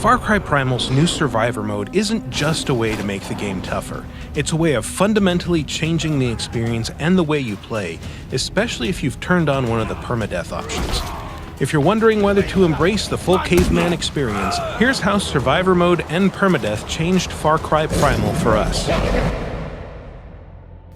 Far Cry Primal's new Survivor mode isn't just a way to make the game tougher. It's a way of fundamentally changing the experience and the way you play, especially if you've turned on one of the permadeath options. If you're wondering whether to embrace the full caveman experience, here's how Survivor mode and permadeath changed Far Cry Primal for us.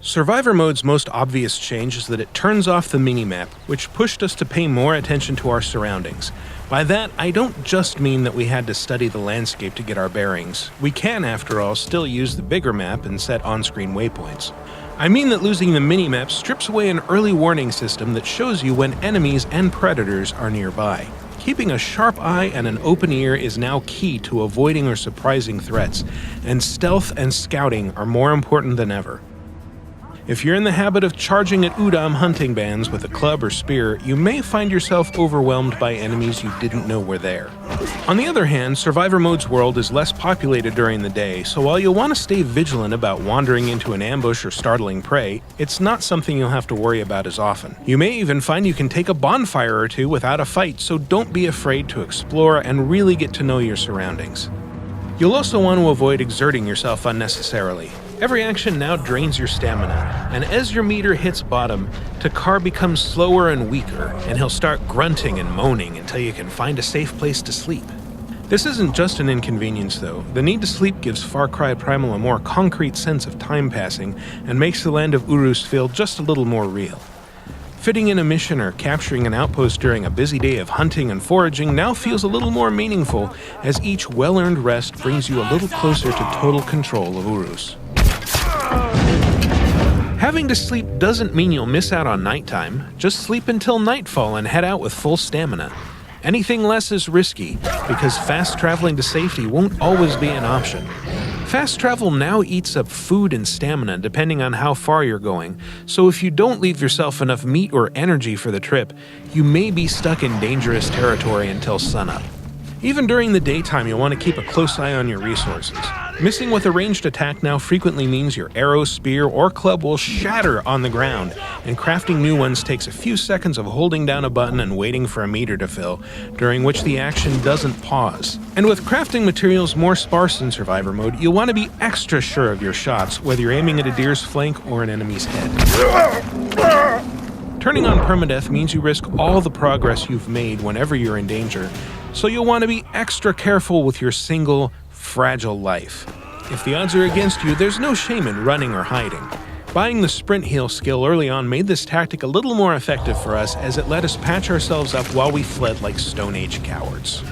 Survivor mode's most obvious change is that it turns off the minimap, which pushed us to pay more attention to our surroundings. By that, I don't just mean that we had to study the landscape to get our bearings. We can, after all, still use the bigger map and set on-screen waypoints. I mean that losing the minimap strips away an early warning system that shows you when enemies and predators are nearby. Keeping a sharp eye and an open ear is now key to avoiding or surprising threats, and stealth and scouting are more important than ever. If you're in the habit of charging at Udam hunting bands with a club or spear, you may find yourself overwhelmed by enemies you didn't know were there. On the other hand, Survivor mode's world is less populated during the day, so while you'll want to stay vigilant about wandering into an ambush or startling prey, it's not something you'll have to worry about as often. You may even find you can take a bonfire or two without a fight, so don't be afraid to explore and really get to know your surroundings. You'll also want to avoid exerting yourself unnecessarily. Every action now drains your stamina, and as your meter hits bottom, Takar becomes slower and weaker, and he'll start grunting and moaning until you can find a safe place to sleep. This isn't just an inconvenience though. The need to sleep gives Far Cry Primal a more concrete sense of time passing, and makes the land of Urus feel just a little more real. Fitting in a mission or capturing an outpost during a busy day of hunting and foraging now feels a little more meaningful, as each well-earned rest brings you a little closer to total control of Urus. Having to sleep doesn't mean you'll miss out on nighttime. Just sleep until nightfall and head out with full stamina. Anything less is risky, because fast traveling to safety won't always be an option. Fast travel now eats up food and stamina depending on how far you're going, so if you don't leave yourself enough meat or energy for the trip, you may be stuck in dangerous territory until sunup. Even during the daytime, you'll want to keep a close eye on your resources. Missing with a ranged attack now frequently means your arrow, spear, or club will shatter on the ground, and crafting new ones takes a few seconds of holding down a button and waiting for a meter to fill, during which the action doesn't pause. And with crafting materials more sparse in Survivor mode, you'll want to be extra sure of your shots, whether you're aiming at a deer's flank or an enemy's head. Turning on permadeath means you risk all the progress you've made whenever you're in danger, so you'll want to be extra careful with your single, fragile life. If the odds are against you, there's no shame in running or hiding. Buying the sprint heal skill early on made this tactic a little more effective for us, as it let us patch ourselves up while we fled like Stone Age cowards.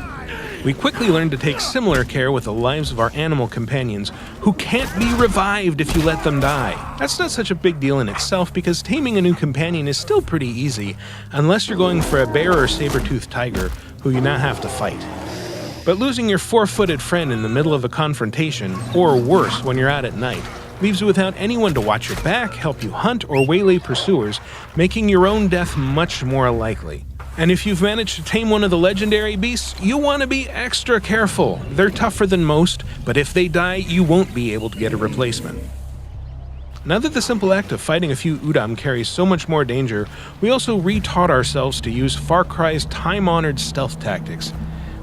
We quickly learned to take similar care with the lives of our animal companions, who can't be revived if you let them die. That's not such a big deal in itself, because taming a new companion is still pretty easy, unless you're going for a bear or saber-toothed tiger, who you now have to fight. But losing your four-footed friend in the middle of a confrontation, or worse when you're out at night, leaves you without anyone to watch your back, help you hunt, or waylay pursuers, making your own death much more likely. And if you've managed to tame one of the legendary beasts, you want to be extra careful. They're tougher than most, but if they die, you won't be able to get a replacement. Now that the simple act of fighting a few Udam carries so much more danger, we also re-taught ourselves to use Far Cry's time-honored stealth tactics,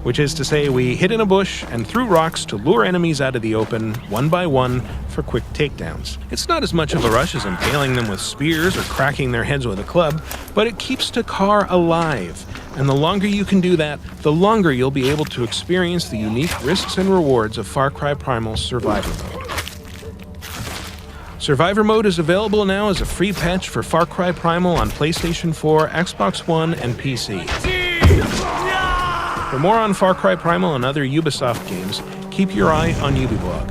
which is to say we hid in a bush and threw rocks to lure enemies out of the open, one by one, for quick takedowns. It's not as much of a rush as impaling them with spears or cracking their heads with a club, but it keeps Takar alive, and the longer you can do that, the longer you'll be able to experience the unique risks and rewards of Far Cry Primal's Survivor mode. Survivor mode is available now as a free patch for Far Cry Primal on PlayStation 4, Xbox One, and PC. For more on Far Cry Primal and other Ubisoft games, keep your eye on Ubiblog.